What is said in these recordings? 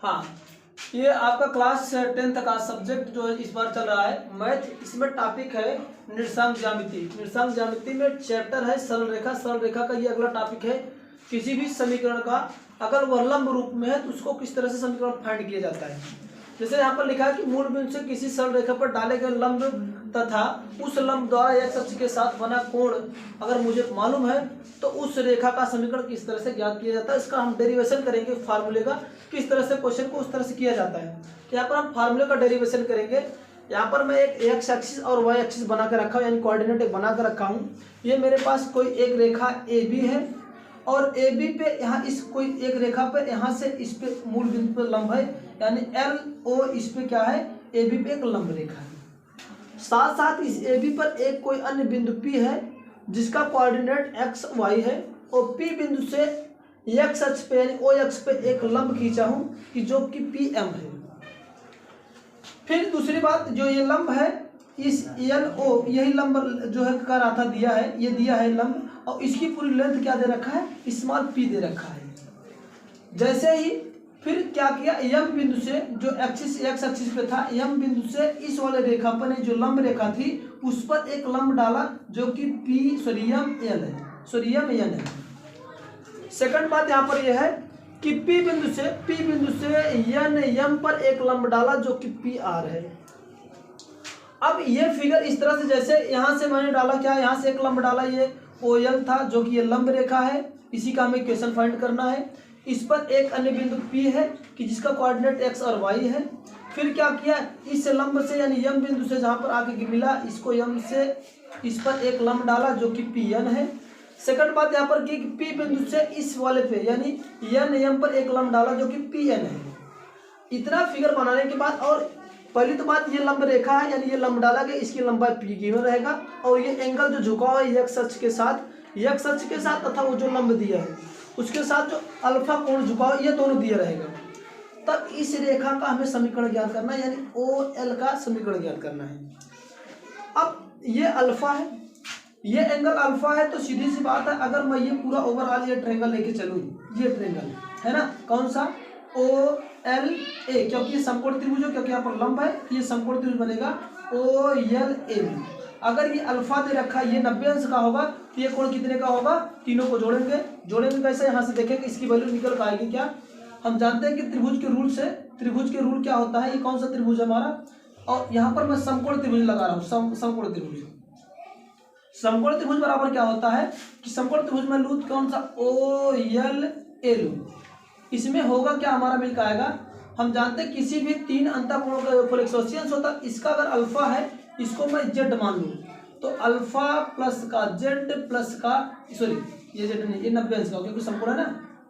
हाँ, ये आपका क्लास 10th का सब्जेक्ट जो है इस बार चल रहा है मैथ। इसमें टॉपिक है निर्देशांक ज्यामिति। निर्देशांक ज्यामिति में चैप्टर है सरल रेखा। सरल रेखा का ये अगला टॉपिक है। किसी भी समीकरण का अगर वह लंब रूप में है तो उसको किस तरह से समीकरण फाइंड किया जाता है। जैसे यहाँ पर लिखा है कि मूल बिंदु से किसी सरल रेखा पर डाले गए लंब तथा उस लंब द्वारा एक्स अक्ष के साथ बना कोण अगर मुझे मालूम है तो उस रेखा का समीकरण किस तरह से ज्ञात किया जाता है। इसका हम डेरिवेशन करेंगे फार्मूले का, किस तरह से क्वेश्चन को उस तरह से किया जाता है। तो यहाँ पर हम फार्मूले का डेरिवेशन करेंगे। यहाँ पर मैं एक एक्स एक्सिस और वाई एक्सिस बना कर रखा हूँ, यानी कोऑर्डिनेट एक बना कर रखा हूँ। ये मेरे पास कोई एक रेखा ए बी है और ए बी पे यहाँ इस कोई एक रेखा पे यहाँ से इस पे मूल बिंदु पे लंब है, यानी एल ओ इस पे क्या है, ए बी पे एक लंब रेखा है। साथ साथ इस ए बी पर एक कोई अन्य बिंदु पी है जिसका कोऑर्डिनेट एक्स वाई है और पी बिंदु से एक्स अक्ष पे यानी ओ अक्ष पे एक लंब खींचा हूँ कि जो कि पी एम है। फिर दूसरी बात, जो ये लंब है इस एल ओ यही लंब जो है का रास्ता दिया है, ये दिया है लंब और इसकी पूरी लेंथ क्या दे रखा है, स्मॉल पी दे रखा है। जैसे ही फिर क्या किया, यम बिंदु से जो एक्सिस एक्स एक्सिस पे था, यम बिंदु से इस वाले रेखा पर जो लंब रेखा थी उस पर एक लंब डाला जो कि यम एल है, यम एन है। सेकंड बात यहाँ पर यह है कि पी बिंदु से एन यम पर एक लंब डाला जो कि पी आर है। अब ये फिगर इस तरह से, जैसे यहाँ से मैंने डाला क्या, यहाँ से एक लंब डाला, ये ओ एल था जो कि ये लंब रेखा है, इसी का हमें इक्वेशन फाइंड करना है। इस पर एक अन्य बिंदु P है कि जिसका कोऑर्डिनेट x और y है। फिर क्या किया, इस लंब से यानी यम बिंदु से जहाँ पर आके मिला इसको यम से इस पर एक लंब डाला जो कि पी एन है। सेकंड बात यहाँ पर की कि P बिंदु से इस वाले पे यानी एन यम पर एक लंब डाला जो कि पी एन है। इतना फिगर बनाने के बाद, और पहली तो बात ये लंब रेखा है यानी ये लंब डाला गया, इसकी लंबाई पी गिवन रहेगा और ये एंगल जो झुका हुआ है एक्स अक्ष के साथ तथा वो जो लंब दिया है उसके साथ जो अल्फा कोण झुका हुआ ये दोनों दिया रहेगा। तब इस रेखा का हमें समीकरण ज्ञात करना है, यानी ओ एल का समीकरण ज्ञात करना है। अब ये अल्फा है, ये एंगल अल्फा है, तो सीधी सी बात है अगर मैं ये पूरा ओवरऑल ये ट्रायंगल लेके चलूँ, ये ट्रायंगल है ना, कौन सा, ओ एल ए, क्योंकि ये समकोण त्रिभुज है, क्योंकि यहाँ पर लंब है, ये समकोण त्रिभुज बनेगा ओ एल ए बी। अगर ये अल्फा दे रखा है, ये 90 अंश का होगा, तो ये कोण कितने का होगा, तीनों को जोड़ेंगे कैसे, यहाँ से देखेंगे इसकी वैल्यू निकल कर आएगी क्या। हम जानते हैं कि त्रिभुज के रूल क्या होता है, ये कौन सा त्रिभुज है हमारा, और यहाँ पर मैं समकोण त्रिभुज लगा रहा हूँ, समकोण त्रिभुज बराबर क्या होता है कि समकोण त्रिभुज में लूँ कौन सा, ओ एल ए लूँ, इसमें होगा क्या हमारा मिल का आएगा। हम जानते हैं किसी भी तीन अंतःकोणों का योगफल 180 अंश होता है, इसका अगर अल्फा है इसको मैं जेड मान लूँ तो अल्फा प्लस का जेड प्लस का, सॉरी ये जेड नहीं, ये 90 अंश का, क्योंकि समकोण है ना,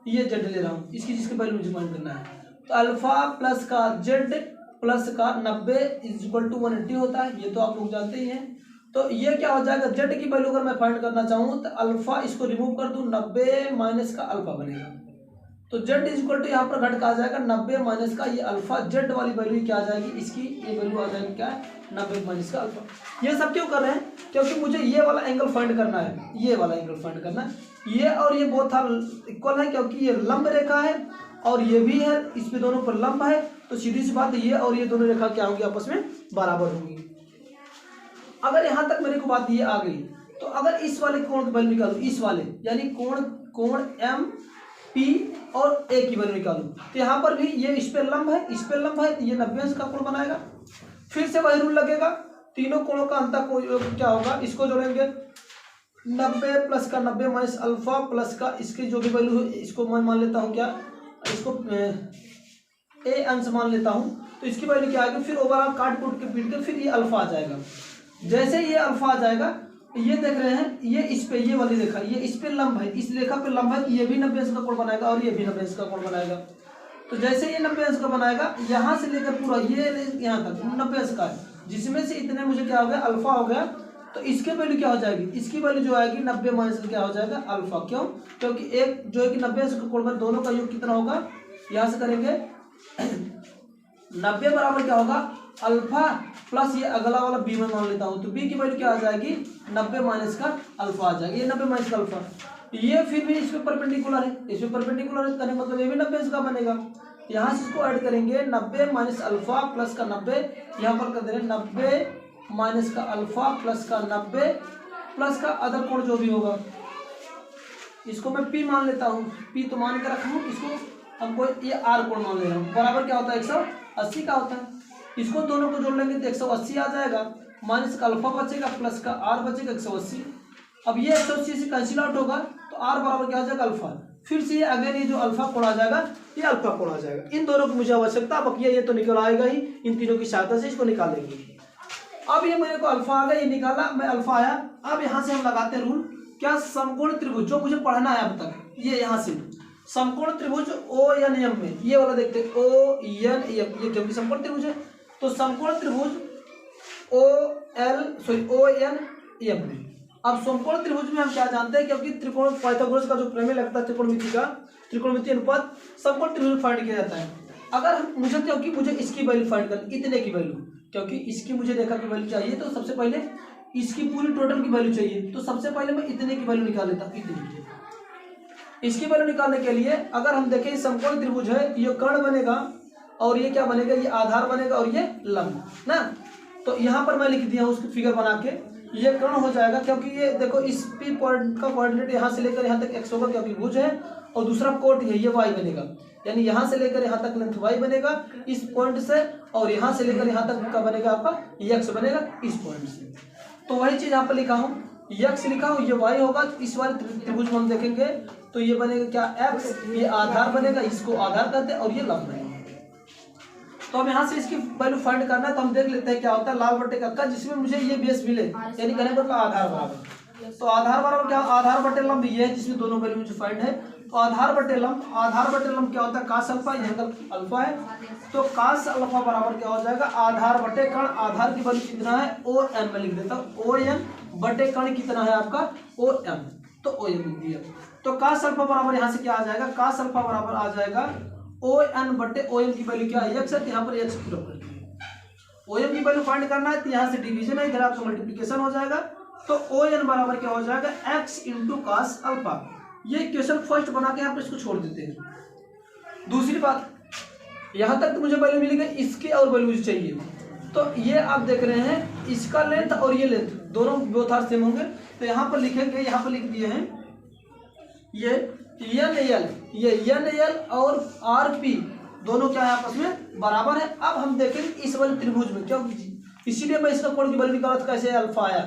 ये जेड ले रहा हूँ, जिसके वैल्यू मुझे फाइंड करना है। तो अल्फा प्लस का जेड प्लस का 90 इक्वल टू 180 होता है, ये तो आप लोग जानते ही हैं। तो ये क्या हो जाएगा, जेड की वैल्यू अगर मैं फाइंड करना चाहूँ तो अल्फा इसको रिमूव कर दूँ, 90 माइनस का अल्फा बनेगा। तो जेड इक्वल टू यहाँ पर घट का आ जाएगा 90 माइनस का ये अल्फा, जेड वाली वैल्यू क्या आ जाएगी, इसकी ये वैल्यू आ जाएगी क्या, 90 माइनस का अल्फा। ये सब क्यों कर रहे हैं, क्योंकि मुझे ये वाला एंगल फाइंड करना है, ये वाला एंगल फाइंड करना है। ये और ये बोथ आर इक्वल है क्योंकि ये लंब रेखा है और ये भी है, इस पे दोनों पर लंब है, तो सीधी सी बात ये और ये दोनों रेखा क्या होंगी, आपस में बराबर होंगी। अगर यहाँ तक मेरे को बात ये आ गई, तो अगर इस वाले कोण की वैल्यू निकालूं, इस वाले यानी कोण एम पी और ए की वैल्यू निकालूं, तो यहाँ पर भी ये इस पे लंब है, तो ये 90 अंश का कोण बनाएगा। फिर से वही रूल लगेगा, तीनों कोणों का अंतः क्या होगा, इसको जोड़ेंगे 90 प्लस का 90 माइनस अल्फा प्लस का इसकी जो भी वैल्यू है इसको मैं मान लेता हूँ क्या, इसको ए अंश मान लेता हूँ, तो इसकी वैल्यू क्या आएगी, फिर ओवरऑल काट कूट के पीट के फिर ये अल्फा आ जाएगा। जैसे ये अल्फा आ जाएगा, ये देख रहे हैं, ये इस पे ये वाली रेखा, ये इस पे लंब है, इस रेखा पे लंब है, तो ये भी 90 अंश का कोण बनाएगा और ये भी 90 अंश का कोण बनाएगा। तो जैसे ये 90 अंश का बनाएगा, यहाँ से लेकर पूरा ये यहाँ तक 90 अंश का है, जिसमें से इतने मुझे क्या हो गया, अल्फा हो गया, तो इसके वैल्यू क्या हो जाएगी, इसकी वैल्यू जो आएगी 90 माइनस क्या हो जाएगा, अल्फा। क्यों, क्योंकि एक जो है कि 90 अंश का कोण में दोनों का योग कितना होगा, यहाँ से करेंगे 90 बराबर क्या होगा, अल्फा प्लस ये अगला वाला बी में मान लेता हूँ, तो बी की वैल्यू क्या आ जाएगी, 90 माइनस का अल्फा आ जाएगी, ये 90 माइनस का अल्फा। ये फिर भी इस पे परपेंडिकुलर है, इस पे परपेंडिकुलर है, कहने मतलब ये भी 90 अंश का बनेगा। यहाँ से इसको ऐड करेंगे 90 माइनस अल्फा प्लस का 90, यहाँ पर कर दे रहे 90 माइनस का अल्फा प्लस का 90 प्लस का अदर कोण जो भी होगा, इसको मैं पी मान लेता हूँ, पी तो मान कर रखा हूँ, इसको हमको ये आर कोण मान ले रहा हूँ, बराबर क्या होता है 180 का होता है। इसको दोनों को जोड़ लेंगे तो 180 आ जाएगा, माइनस का अल्फा बचेगा प्लस का आर बचेगा 180। अब ये 180 से कैंसिल आउट होगा तो आर बराबर क्या हो जाएगा अल्फा, फिर से ये अगेन ये जो अल्फा कोण आ जाएगा ये अल्फा कोण आ जाएगा। इन दोनों की मुझे आवश्यकता, बाकी ये तो निकल आएगा ही, इन तीनों की सहायता से इसको निकालेंगे। अब ये मेरे को अल्फा आ गया, ये निकाला मैं अल्फा आया। अब यहाँ से हम लगाते रूल, क्या समकोण त्रिभुज जो मुझे पढ़ना है अब तक, ये यहाँ से समकोण त्रिभुज ओ एन एम में, ये वाला देखते हैं ओ एन एम, ये क्योंकि समकोण त्रिभुज है तो समकोण त्रिभुज ओ एन एम में। अब समकोण त्रिभुज में हम क्या जानते हैं, क्योंकि त्रिकोण पाइथागोरस का जो प्रमेय लगता है त्रिकोणमिति का, त्रिकोणमिति अनुपात समकोण त्रिभुज फाइंड किया जाता है। अगर मुझे क्योंकि मुझे इसकी वैल्यू फाइंड करनी, इतने की वैल्यू, क्योंकि इसकी मुझे रेखा की वैल्यू चाहिए तो सबसे पहले इसकी पूरी टोटल की वैल्यू चाहिए, तो सबसे पहले मैं इतने की वैल्यू निकाल लेता हूँ। इतने इसकी वैल्यू निकालने के लिए अगर हम देखें समकोण त्रिभुज है, ये कर्ण बनेगा और ये क्या बनेगा, ये आधार बनेगा और ये लंब ना। तो यहाँ पर मैं लिख दिया हूँ उसकी फिगर बना के, ये कर्ण हो जाएगा क्योंकि ये देखो इस पी पॉइंट का कोऑर्डिनेट यहाँ से लेकर यहाँ तक एक्स होगा क्योंकि भुज है, और दूसरा कोट है ये वाई बनेगा, यानी यहाँ से लेकर यहाँ तक लेंथ वाई बनेगा इस पॉइंट से, और यहाँ से लेकर यहाँ तक का बनेगा आपका एक्स बनेगा इस पॉइंट से। तो वही चीज यहाँ पर लिखा हूँ, एक्स लिखा हूँ, ये वाई होगा। इस वाले त्रिभुज में हम देखेंगे तो ये बनेगा क्या एक्स, ये आधार बनेगा, इसको आधार कहते हैं, और ये लंब बनेगा। तो हम यहाँ से इसकी वैल्यू फाइंड करना है, तो हम देख लेते हैं क्या होता है लाल बट्टे का, जिसमें मुझे ये बेस मिले, यानी कहने मतलब आधार बराबर। तो आधार बराबर क्या, आधार बटे लंब ये है जिसमें दोनों वैल्यू मुझे फाइंड है। तो आधार बटे लंब क्या होता है, कास अल्फा, ये एंगल अल्फा है, तो कास अल्फा बराबर क्या हो जाएगा आधार बटे कर्ण, आधार की वैल्यू कितना है ओ एम में लिख देता हूँ, ओ एम बटे कर्ण कितना है आपका ओ एम, तो ओ एम लिख दिया। तो कास अल्फा बराबर यहाँ से क्या आ जाएगा, कास अल्फा बराबर आ जाएगा ओ एन बटे ओ एम की वैल्यू क्या है एक्स है, यहाँ पर एक्स पूरा कर दिया। ओ एम की वैल्यू फाइंड करना है तो यहाँ से डिवीजन है, इधर आपका मल्टीप्लिकेशन हो जाएगा, तो ओ एन बराबर क्या हो जाएगा एक्स इंटू कास अल्फा। ये इक्वेशन फर्स्ट बना के यहाँ पर इसको छोड़ देते हैं। दूसरी बात, यहाँ तक तो मुझे वैल्यू मिल गई, इसकी और वैल्यू चाहिए, तो ये आप देख रहे हैं इसका लेंथ और ये लेंथ दोनों बोथ आर सेम होंगे, तो यहाँ पर लिखेंगे, यहाँ पर लिख दिए हैं ये एन एल, ये एन एल और आर पी दोनों क्या है आपस में बराबर है। अब हम देखेंगे इस वाले त्रिभुज में, क्योंकि इसीलिए मैं इसका कोण की वैल्यू निकाला था कैसे अल्फा आया।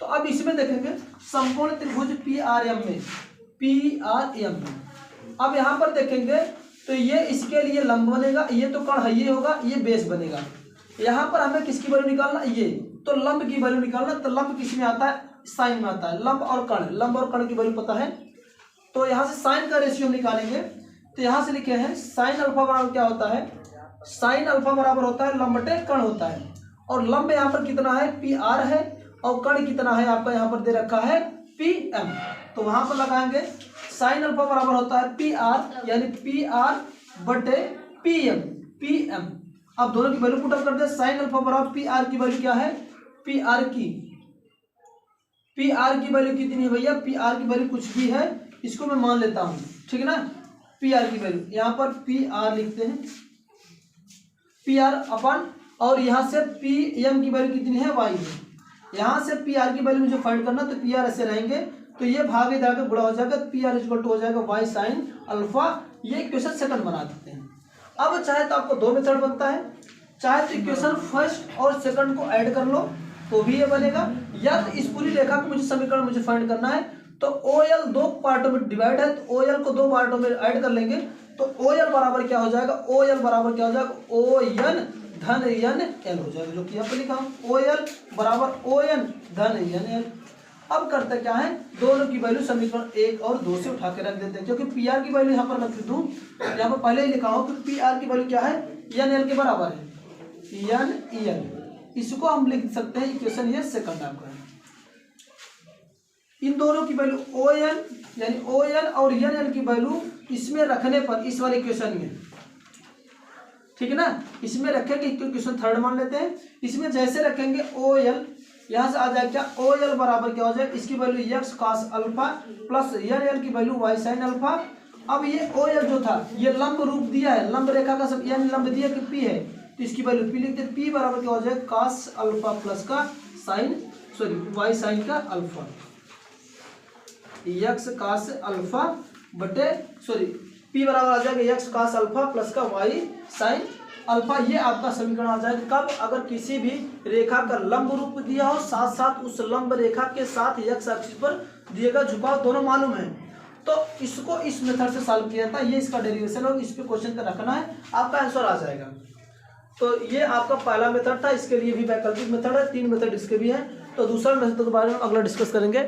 तो अब इसमें देखेंगे समकोण त्रिभुज पी आर एम में, पी आर एम में, अब यहाँ पर देखेंगे तो ये इसके लिए लंब बनेगा, ये तो कर्ण है ये होगा, ये बेस बनेगा। यहाँ पर हमें किसकी वैल्यू निकालना, ये तो लंब की वैल्यू निकालना, तो लंब किस में आता है, साइन में आता है, लंब और कर्ण, लंब और कर्ण की वैल्यू पता है, तो यहाँ से साइन का रेशियो हम निकालेंगे। तो यहाँ से लिखे हैं साइन अल्फा बराबर क्या होता है, साइन अल्फा बराबर होता है लंब बटे कर्ण होता है, और लंब यहाँ पर कितना है पी आर है, और कर्ण कितना है आपका यहाँ पर दे रखा है पी एम, तो वहां पर लगाएंगे साइन अल्फा बराबर होता है पी आर, यानी पी आर बटे पी एम, पी एम। अब दोनों की वैल्यू पुट अप कर दे, साइन अल्फा बराबर पी आर की वैल्यू क्या है, पी आर की वैल्यू कितनी है भैया, पी आर की वैल्यू कुछ भी है, इसको मैं मान लेता हूं, ठीक है ना। पी आर की वैल्यू यहाँ पर पी आर लिखते हैं, पी आर अपन, और यहाँ से पी एम की वैल्यू कितनी है वाई है, यहाँ से पी आर की वैल्यू मुझे फाइंड करना, तो पी आर ऐसे रहेंगे, तो ये भाग इधर के गुणा हो जाएगा, पी आर इक्वल टू हो जाएगा वाई साइन अल्फा। ये इक्वेशन सेकंड बना देते हैं। अब चाहे तो आपको दो मेथड बनता है, चाहे तो इक्वेशन फर्स्ट और सेकंड को ऐड कर लो तो भी ये बनेगा, या तो इस पूरी रेखा को मुझे समीकरण मुझे फाइंड करना है, तो ओ एल दो पार्टों में डिवाइड है, तो ओ एल को दो पार्टों में ऐड कर लेंगे, तो ओ एल बराबर क्या हो जाएगा, ओ एल बराबर क्या हो जाएगा ओ एन धन एन एल हो जाएगा, जो कि यहाँ पे लिखा हूँ ओ एल बराबर ओ एन धन एन एल। अब करते क्या है, दोनों की वैल्यू समीकरण 1 और 2 से उठा के रख देते हैं, क्योंकि पी आर की वैल्यू यहाँ पर रख दूँ, यहाँ पर पहले ही लिखा हो कि पी आर की वैल्यू क्या है एन एल के बराबर है, एन एल, इसको हम लिख सकते हैं इक्वेशन ये सेकंड आपका है। इन दोनों की वैल्यू ओ एन यानी ओ एन और एन एल की वैल्यू इसमें रखने पर इस वाले इक्वेशन में, ठीक है ना, इसमें रखेंगे, इक्वेशन थर्ड मान लेते हैं, इसमें जैसे रखेंगे ओ एल, यहाँ से आ जाएगा क्या ओ एल बराबर क्या हो जाएगा, इसकी value x cos alpha plus n l की वैल्यू वाई साइन अल्फा, अब ये ओ एल जो था ये लंब रूप दिया है, लंब रेखा का सब यानी लंब दिया कि पी है, तो इसकी वैल्यू पी लिखते हैं। पी बराबर क्या हो जाएगा cos अल्फा प्लस का साइन वाई साइन का अल्फा, यक्स cos अल्फा बटे पी बराबर आ जाएगा यक्स cos अल्फा प्लस का वाई साइन अल्फा। ये आपका समीकरण आ जाएगा कब, अगर किसी भी रेखा का लंब रूप दिया हो, साथ साथ उस लंब रेखा के साथ यक्स अक्ष पर दिएगा झुकाव दोनों मालूम है, तो इसको इस मेथड से सॉल्व किया था। ये इसका डेरिवेशन है, इस पे क्वेश्चन का रखना है, आपका आंसर आ जाएगा। तो ये आपका पहला मेथड था, इसके लिए भी वैकल्पिक मेथड है, 3 मेथड इसके भी हैं। तो दूसरा मेथड के बारे में अगला डिस्कस करेंगे।